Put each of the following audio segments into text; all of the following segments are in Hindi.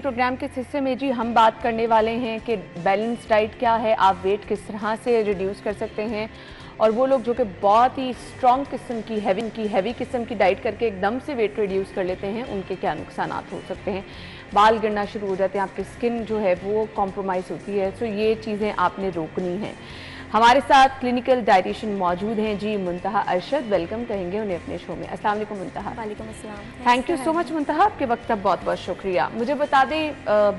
प्रोग्राम के हिस्से में जी हम बात करने वाले हैं कि बैलेंस डाइट क्या है, आप वेट किस तरह से रिड्यूस कर सकते हैं और वो लोग जो कि बहुत ही स्ट्रॉन्ग किस्म की हैवी किस्म की डाइट करके एकदम से वेट रिड्यूस कर लेते हैं, उनके क्या नुकसान हो सकते हैं। बाल गिरना शुरू हो जाते हैं, आपकी स्किन जो है वो कॉम्प्रोमाइज़ होती है। सो ये चीज़ें आपने रोकनी हैं। हमारे साथ क्लिनिकल डाइटिशियन मौजूद हैं जी मुंतहा अरशद, वेलकम कहेंगे उन्हें अपने शो में। अस्सलाम वालेकुम मुंतहा। वालेकुम अस्सलाम। थैंक यू सो मच मुंतहा, आपके वक्त का बहुत बहुत शुक्रिया। मुझे बता दें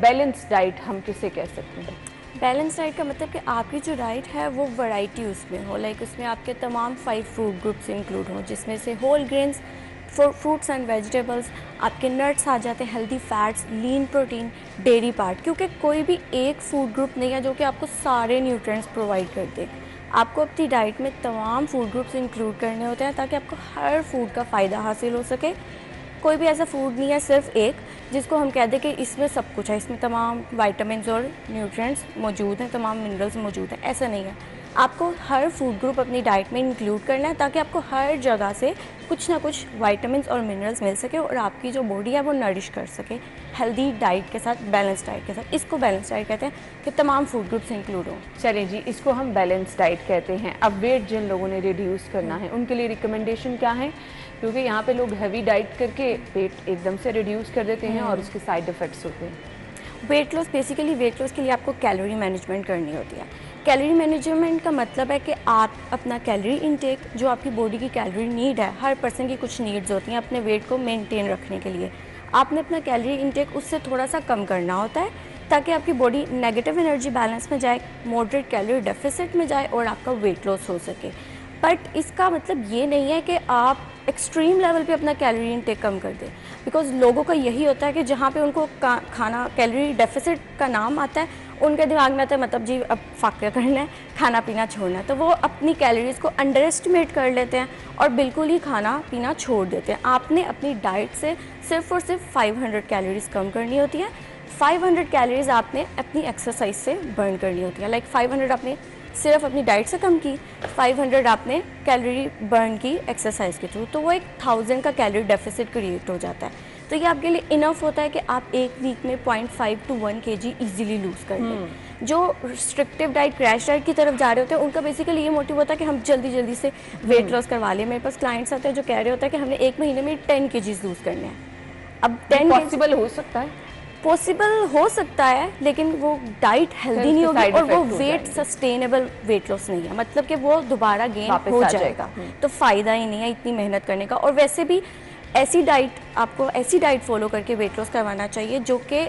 बैलेंस डाइट हम किसे कह सकते हैं? बैलेंस डाइट का मतलब कि आपकी जो डाइट है वो वैरायटी उसमें हो, लाइक उसमें आपके तमाम 5 फूड ग्रुप्स इंक्लूड हों, जिसमें से whole grains, fruits and vegetables, आपके नट्स आ जाते हैं, healthy fats, lean protein, dairy part. क्योंकि कोई भी एक फूड ग्रुप नहीं है जो कि आपको सारे न्यूट्रिएंट्स प्रोवाइड कर दे। आपको अपनी डाइट में तमाम फूड ग्रुप्स इंक्लूड करने होते हैं ताकि आपको हर फूड का फ़ायदा हासिल हो सके। कोई भी ऐसा फूड नहीं है सिर्फ एक जिसको हम कह दें कि इसमें सब कुछ है, इसमें तमाम विटामिन्स और न्यूट्रिएंट्स मौजूद हैं, तमाम मिनरल्स मौजूद हैं, ऐसा नहीं है। आपको हर फूड ग्रुप अपनी डाइट में इंक्लूड करना है ताकि आपको हर जगह से कुछ ना कुछ विटामिन्स और मिनरल्स मिल सके और आपकी जो बॉडी है वो नरिश कर सके हेल्दी डाइट के साथ, बैलेंस डाइट के साथ। इसको बैलेंस डाइट कहते हैं कि तमाम फूड ग्रुप्स इंक्लूड हों। चलें जी, इसको हम बैलेंस डाइट कहते हैं। अब वेट जिन लोगों ने रिड्यूस करना है उनके लिए रिकमेंडेशन क्या है? क्योंकि यहाँ पे लोग हैवी डाइट करके वेट एकदम से रिड्यूस कर देते हैं और उसके साइड इफ़ेक्ट्स होते हैं। Weight loss, basically weight loss के लिए आपको कैलोरी मैनेजमेंट करनी होती है। कैलोरी मैनेजमेंट का मतलब है कि आप अपना कैलोरी इनटेक, जो आपकी बॉडी की कैलोरी नीड है, हर पर्सन की कुछ नीड्स होती हैं अपने वेट को मेंटेन रखने के लिए, आपने अपना कैलोरी इनटेक उससे थोड़ा सा कम करना होता है ताकि आपकी बॉडी नेगेटिव एनर्जी बैलेंस में जाए, मॉडरेट कैलोरी डेफिसिट में जाए और आपका वेट लॉस हो सके। बट इसका मतलब ये नहीं है कि आप एक्सट्रीम लेवल पे अपना कैलोरी इनटेक कम कर दें, बिकॉज लोगों का यही होता है कि जहाँ पे उनको खाना कैलोरी डेफिसिट का नाम आता है उनके दिमाग में आता है मतलब जी अब फाका करना है, खाना पीना छोड़ना है, तो वो अपनी कैलोरीज़ को अंडर एस्टिमेट कर लेते हैं और बिल्कुल ही खाना पीना छोड़ देते हैं। आपने अपनी डाइट से सिर्फ और सिर्फ 500 कैलोरीज़ कम करनी होती है। 500 कैलोरीज़ आपने अपनी एक्सरसाइज से बर्न करनी होती है। लाइक 500 आपने सिर्फ अपनी डाइट से कम की, 500 आपने कैलोरी बर्न की एक्सरसाइज के थ्रू, तो वो एक 1000 का कैलोरी डेफिसिट क्रिएट हो जाता है। तो ये आपके लिए इनफ होता है कि आप एक वीक में 0.5 to 1 kg ईजिली लूज़ कर लें। जो रिस्ट्रिक्टिव डाइट, क्रैश डाइट की तरफ जा रहे होते हैं उनका बेसिकली ये मोटिव होता है कि हम जल्दी जल्दी से वेट लॉस करवा लें। मेरे पास क्लाइंट्स आते हैं जो कह रहे होते हैं कि हमने एक महीने में 10 kg लूज़ करने हैं। अब 10 पॉसिबल हो सकता है? पॉसिबल हो सकता है, लेकिन वो डाइट हेल्दी नहीं होगी और वो वेट सस्टेनेबल वेट लॉस नहीं है, मतलब कि वो दोबारा गेन हो जाएगा, तो फ़ायदा ही नहीं है इतनी मेहनत करने का। और वैसे भी आपको ऐसी डाइट फॉलो करके वेट लॉस करवाना चाहिए जो कि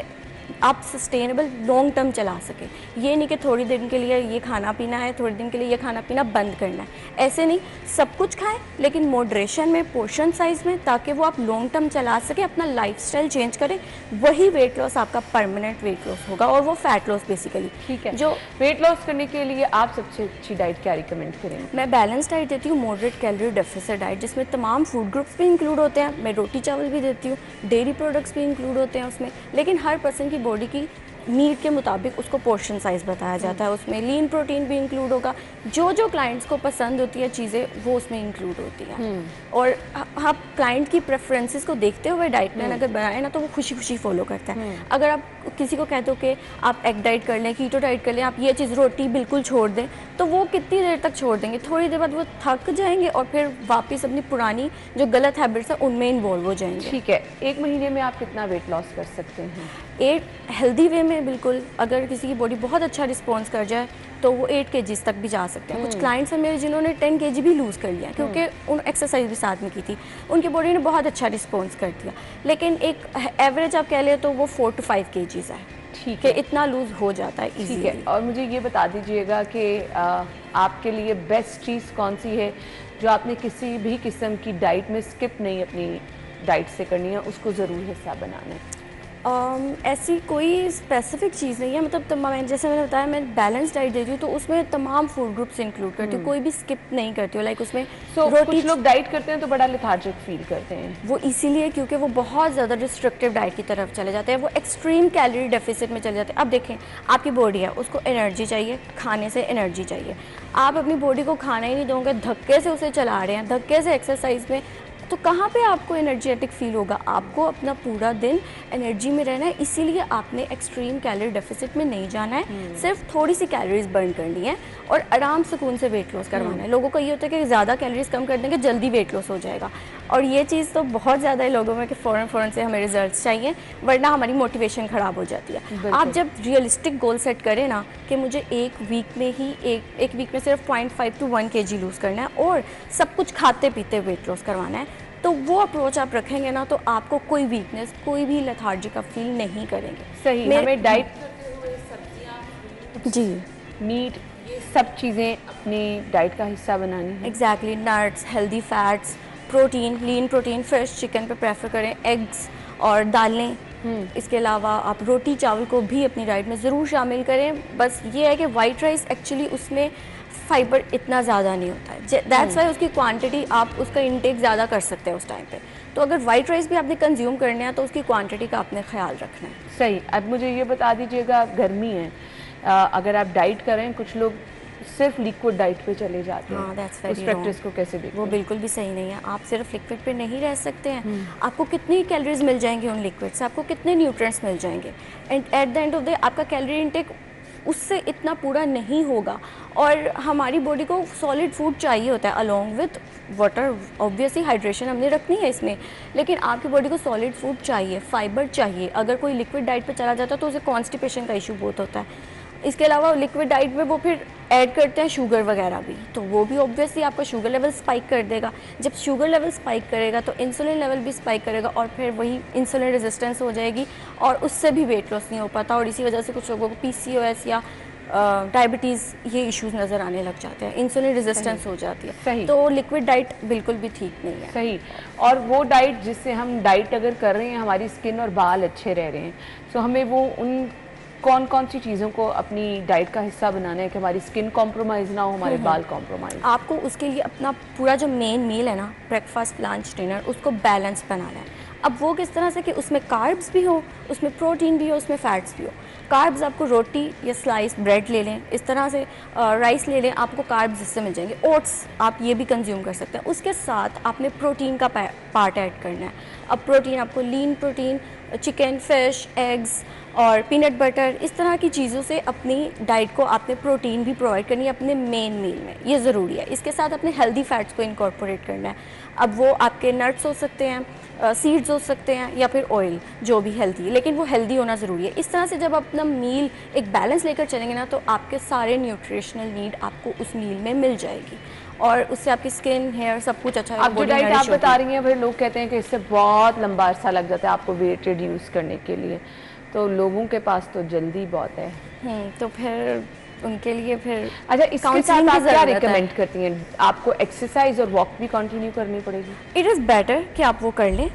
आप सस्टेनेबल लॉन्ग टर्म चला सके। ये नहीं कि थोड़ी दिन के लिए ये खाना पीना है, थोड़ी दिन के लिए ये खाना पीना बंद करना है, ऐसे नहीं। सब कुछ खाएं लेकिन मॉडरेशन में, पोर्शन साइज में, ताकि वो आप लॉन्ग टर्म चला सके, अपना लाइफस्टाइल चेंज करें। वही वेट लॉस आपका परमानेंट वेट लॉस होगा और वो फैट लॉस बेसिकली। ठीक है, जो वेट लॉस करने के लिए आप सबसे अच्छी डाइट क्या रिकमेंड करेंगे? मैं बैलेंस डाइट देती हूँ, मॉडरेट कैलोरी डेफिसिट डाइट, जिसमें तमाम फूड ग्रुप्स भी इंक्लूड होते हैं। मैं रोटी चावल भी देती हूँ, डेयरी प्रोडक्ट्स भी इंक्लूड होते हैं उसमें, लेकिन हर पर्सन की बॉडी की नीड के मुताबिक उसको पोर्शन साइज़ बताया जाता है। उसमें लीन प्रोटीन भी इंक्लूड होगा, जो क्लाइंट्स को पसंद होती है चीज़ें वो उसमें इंक्लूड होती हैं। और आप क्लाइंट की प्रेफरेंसेस को देखते हुए डाइट प्लान अगर बनाएं ना तो वो खुशी खुशी फॉलो करता है। अगर आप किसी को कहते हो कि आप एग डाइट कर लें, कीटो डाइट कर लें, आप ये चीज़ रोटी बिल्कुल छोड़ दें, तो वो कितनी देर तक छोड़ देंगे? थोड़ी देर बाद वो थक जाएंगे और फिर वापस अपनी पुरानी जो गलत हैबिट्स है उनमें इन्वॉल्व हो जाएंगे। ठीक है, एक महीने में आप कितना वेट लॉस कर सकते हैं? एक हेल्दी वे में बिल्कुल, अगर किसी की बॉडी बहुत अच्छा रिस्पॉन्स कर जाए तो वो 8 kg तक भी जा सकते हैं। कुछ क्लाइंट्स हैं मेरे जिन्होंने 10 kg भी लूज़ कर लिया क्योंकि उन एक्सरसाइज भी साथ में की थी, उनकी बॉडी ने बहुत अच्छा रिस्पॉन्स कर दिया। लेकिन एक एवरेज आप कह लें तो वो 4 to 5 kg है। ठीक है, इतना लूज़ हो जाता है इजीली। ठीक है, और मुझे ये बता दीजिएगा कि आपके लिए बेस्ट चीज़ कौन सी है जो आपने किसी भी किस्म की डाइट में स्किप नहीं अपनी डाइट से करनी है, उसको ज़रूर हिस्सा बनाना है? ऐसी कोई स्पेसिफिक चीज़ नहीं है, मतलब जैसे मैंने बताया मैं बैलेंस डाइट देती हूँ तो उसमें तमाम फूड ग्रुप्स इंक्लूड करती हूँ, कोई भी स्किप नहीं करती हूँ। लाइक उसमें कुछ लोग डाइट करते हैं तो बड़ा लेथार्जिक फील करते हैं, वो इसीलिए क्योंकि वो बहुत ज़्यादा रिस्ट्रिक्टिव डाइट की तरफ चले जाते हैं, वो एक्सट्रीम कैलोरी डेफिसिट में चले जाते हैं। अब देखें, आपकी बॉडी है, उसको एनर्जी चाहिए, खाने से एनर्जी चाहिए। आप अपनी बॉडी को खाना ही नहीं दोगे, धक्के से उसे चला रहे हैं, धक्के से एक्सरसाइज में तो कहाँ पे आपको एनर्जेटिक फील होगा? आपको अपना पूरा दिन एनर्जी में रहना है, इसीलिए आपने एक्सट्रीम कैलोरी डेफिसिट में नहीं जाना है, सिर्फ थोड़ी सी कैलोरीज बर्न करनी है और आराम सुकून से वेट लॉस करवाना है। लोगों को ये होता है कि ज़्यादा कैलोरीज कम कर देंगे जल्दी वेट लॉस हो जाएगा, और ये चीज़ तो बहुत ज़्यादा है लोगों में कि फ़ौरन से हमें रिजल्ट्स चाहिए, वरना हमारी मोटिवेशन ख़राब हो जाती है। आप जब रियलिस्टिक गोल सेट करें ना कि मुझे एक वीक में ही एक वीक में सिर्फ 0.5 to 1 kg लूज़ करना है और सब कुछ खाते पीते वेट लॉस करवाना है, तो वो अप्रोच आप रखेंगे ना तो आपको कोई वीकनेस, कोई भी लेथार्जी का फील नहीं करेंगे। सही, हमें डाइट जी, मीट, ये सब चीज़ें अपनी डाइट का हिस्सा बनानी है। Exactly, nuts, healthy fats, protein, lean protein, fish, chicken पे प्रेफर करें, एग्स और दालें। इसके अलावा आप रोटी चावल को भी अपनी डाइट में ज़रूर शामिल करें। बस ये है कि वाइट राइस एक्चुअली उसमें फाइबर इतना ज़्यादा नहीं होता है, दैट्स वाई उसकी क्वांटिटी आप उसका इंटेक ज़्यादा कर सकते हैं उस टाइम पे। तो अगर वाइट राइस भी आपने कंज्यूम करना है तो उसकी क्वांटिटी का आपने ख्याल रखना है। सही। अब मुझे ये बता दीजिएगा, गर्मी है, अगर आप डाइट करें, कुछ लोग सिर्फ लिक्विड डाइट पे चले जाते हैं, उस प्रैक्टिस को कैसे देखते हैं? वो बिल्कुल भी सही नहीं है। आप सिर्फ लिक्विड पे नहीं रह सकते हैं। आपको कितनी कैलोरीज मिल जाएंगी उन लिक्विड से, आपको कितने न्यूट्रिएंट्स मिल जाएंगे, and at the end of the day आपका कैलोरी इंटेक उससे इतना पूरा नहीं होगा। और हमारी बॉडी को सॉलिड फूड चाहिए होता है along with water, obviously hydration हमने रखनी है इसमें, लेकिन आपकी बॉडी को सॉलिड फूड चाहिए, फाइबर चाहिए। अगर कोई लिक्विड डाइट पे चला जाता है तो उसे कॉन्स्टिपेशन का इशू बहुत होता है। इसके अलावा लिक्विड डाइट में वो फिर ऐड करते हैं शुगर वगैरह भी, तो वो भी ऑब्वियसली आपका शुगर लेवल स्पाइक कर देगा। जब शुगर लेवल स्पाइक करेगा तो इंसुलिन लेवल भी स्पाइक करेगा और फिर वही इंसुलिन रेजिस्टेंस हो जाएगी और उससे भी वेट लॉस नहीं हो पाता। और इसी वजह से कुछ लोगों को PCOS या डायबिटीज़ ये इश्यूज नज़र आने लग जाते हैं, इंसुलिन रेजिस्टेंस हो जाती है। सही। तो लिक्विड डाइट बिल्कुल भी ठीक नहीं है। सही। और वो डाइट जिससे हम डाइट अगर कर रहे हैं, हमारी स्किन और बाल अच्छे रह रहे हैं, तो हमें वो उन कौन सी चीज़ों को अपनी डाइट का हिस्सा बनाना है कि हमारी स्किन कॉम्प्रोमाइज़ ना हो, हमारे बाल कॉम्प्रोमाइज़। आपको उसके लिए अपना पूरा जो मेन मील है ना, ब्रेकफास्ट लंच डिनर, उसको बैलेंस बनाना है। अब वो किस तरह से कि उसमें कार्ब्स भी हो, उसमें प्रोटीन भी हो, उसमें फैट्स भी हो। कार्ब्स आपको रोटी या स्लाइस ब्रेड ले लें, इस तरह से राइस ले लें, आपको कार्ब्स इससे मिल जाएंगे। ओट्स आप ये भी कंज्यूम कर सकते हैं। उसके साथ आपने प्रोटीन का पार्ट ऐड करना है। अब प्रोटीन आपको lean protein, chicken, fish, eggs और पीनट बटर, इस तरह की चीज़ों से अपनी डाइट को आपने प्रोटीन भी प्रोवाइड करनी है अपने मेन मील में, ये ज़रूरी है। इसके साथ अपने हेल्दी फैट्स को इनकॉर्पोरेट करना है। अब वो आपके नट्स हो सकते हैं, सीड्स हो सकते हैं, या फिर ऑयल, जो भी हेल्दी है, लेकिन वो हेल्दी होना ज़रूरी है। इस तरह से जब अपना मील एक बैलेंस लेकर चलेंगे ना, तो आपके सारे न्यूट्रिशनल नीड आपको उस मील में मिल जाएगी और उससे आपकी स्किन, हेयर, सब कुछ अच्छा। आप जो डाइट आप बता रही हैं, फिर लोग कहते हैं कि इससे बहुत लंबा अरसा लग जाता है आपको वेट रिड्यूस करने के लिए, तो लोगों के पास तो जल्दी बहुत है। तो फिर उनके लिए फिर अच्छा, इसके साथ आप क्या रिकमेंड करती हैं? आपको एक्सरसाइज और वॉक भी कंटिन्यू करनी पड़ेगी? इट इज़ बेटर कि आप वो कर लें,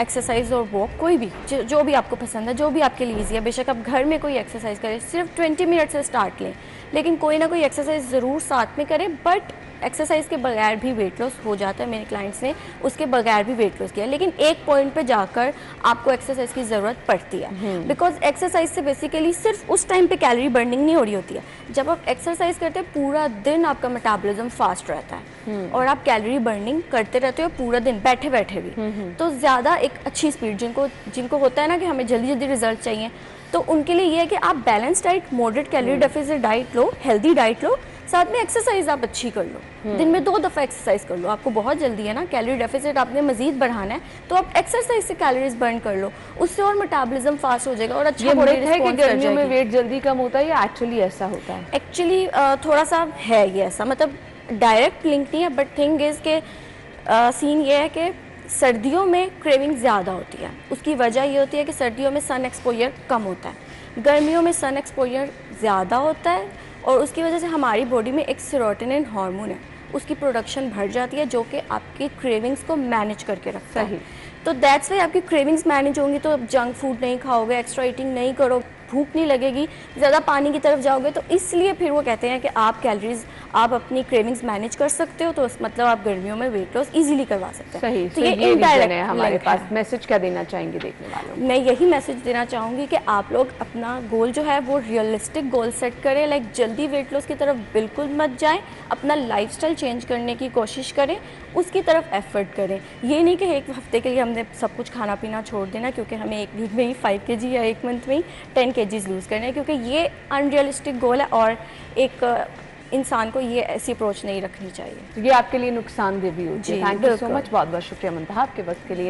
एक्सरसाइज और वॉक, कोई भी जो भी आपको पसंद है, जो भी आपके लिए ईजी है। बेशक आप घर में कोई एक्सरसाइज करें, सिर्फ 20 मिनट से स्टार्ट लें, लेकिन कोई ना कोई एक्सरसाइज ज़रूर साथ में करें। बट एक्सरसाइज के बगैर भी वेट लॉस हो जाता है, मेरे क्लाइंट्स ने उसके बगैर भी वेट लॉस किया, लेकिन एक पॉइंट पे जाकर आपको एक्सरसाइज की ज़रूरत पड़ती है। बिकॉज एक्सरसाइज से बेसिकली सिर्फ उस टाइम पे कैलोरी बर्निंग नहीं हो रही होती है। जब आप एक्सरसाइज करते हैं पूरा दिन आपका मेटाबॉलिज्म फास्ट रहता है और आप कैलोरी बर्निंग करते रहते हो पूरा दिन बैठे बैठे भी। तो ज़्यादा एक अच्छी स्पीड, जिनको होता है ना कि हमें जल्दी जल्दी रिजल्ट चाहिए, तो उनके लिए ये है कि आप balance diet, moderate calorie deficit diet लो, हेल्दी डाइट लो, साथ में एक्सरसाइज आप अच्छी कर लो। दिन में 2 दफ़ा एक्सरसाइज कर लो। आपको बहुत जल्दी है ना, कैलोरी डेफिसिट आपने मजीद बढ़ाना है, तो आप एक्सरसाइज से कैलोरीज बर्न कर लो, उससे और मेटाबॉलिज्म फास्ट हो जाएगा और अच्छा बॉडी रिस्पॉन्स कर जाएगी। गर्मियों में वेट जल्दी कम होता है या एक्चुअली ऐसा होता है? एक्चुअली थोड़ा सा है ये ऐसा, मतलब डायरेक्ट लिंक नहीं है, बट थिंग इज़ के सीन ये है कि सर्दियों में क्रेविंग ज़्यादा होती है। उसकी वजह ये होती है कि सर्दियों में सन एक्सपोजर कम होता है, गर्मियों में सन एक्सपोजर ज़्यादा होता है, और उसकी वजह से हमारी बॉडी में एक सेरोटोनिन हार्मोन है, उसकी प्रोडक्शन बढ़ जाती है, जो कि आपकी क्रेविंग्स को मैनेज करके रखता है। तो दैट्स वाई आपकी क्रेविंग्स मैनेज होंगी तो जंक फूड नहीं खाओगे, एक्स्ट्रा ईटिंग नहीं करो, भूख नहीं लगेगी, ज़्यादा पानी की तरफ जाओगे, तो इसलिए फिर वो कहते हैं कि आप कैलोरीज, आप अपनी क्रेविंग्स मैनेज कर सकते हो, तो मतलब आप गर्मियों में वेट लॉस इजीली करवा सकते हैं। सही, तो ये रीजन है इनडायरेक्ट हमारे पास। मैसेज क्या देना चाहेंगे देखने वालों को? मैं यही मैसेज देना चाहूँगी कि आप लोग अपना गोल जो है वो रियलिस्टिक गोल सेट करें, लाइक जल्दी वेट लॉस की तरफ बिल्कुल मत जाएं, अपना लाइफस्टाइल चेंज करने की कोशिश करें, उसकी तरफ एफर्ट करें। ये नहीं कि एक हफ्ते के लिए हमने सब कुछ खाना पीना छोड़ देना क्योंकि हमें एक वीक में ही 5 kg या एक मंथ में ही 10 kg लूज़ करना है, क्योंकि ये अनरियलिस्टिक गोल है और एक इंसान को ये ऐसी अप्रोच नहीं रखनी चाहिए। तो ये आपके लिए नुकसानदेह भी होती है। थैंक यू सो मच, बहुत बहुत शुक्रिया मुंतहा आपके वक्त के लिए।